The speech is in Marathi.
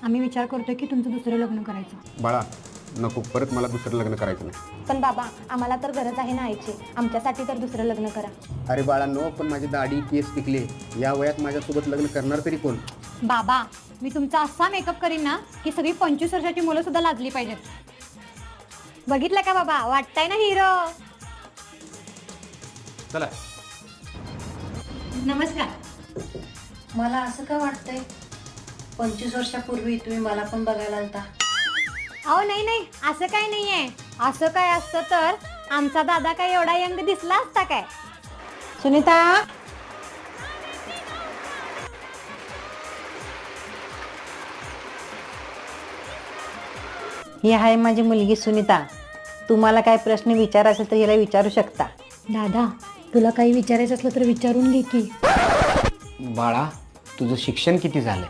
आम्ही विचार करतोय की तुमचं दुसरं लग्न करायचं. बाळा नको, परत मला दुसरं लग्न करायचं नाही. पण बाबा आम्हाला तर गरज आहे ना आईची, आमच्यासाठी तर दुसरं लग्न करा. अरे बाळा नो, पण माझी दाढी केस पिकले, या वयात माझ्यासोबत लग्न करणार तरी कोण? बाबा मी तुमचा असा मेकअप करीन ना की सगळी 25 वर्षाची मुलं सुद्धा लाजली पाहिजेत. बघितलं का बाबा, वाटताय ना हिरो. चला. नमस्कार. मला असं का वाटतंय 25 वर्षापूर्वी तुम्ही मला पण बघायला आलता. अहो नाही असं काय नाहीये. असं काय असतं तर आमचा दादा काय एवढा यंग दिसला असता काय? सुनीता, ही आहे माझी मुलगी सुनीता. तुम्हाला काय प्रश्न विचारायचा तर हिला विचारू शकता. दादा तुला काही विचारायचं असलं तर विचारून घे की. बाळा तुझं शिक्षण किती झालंय?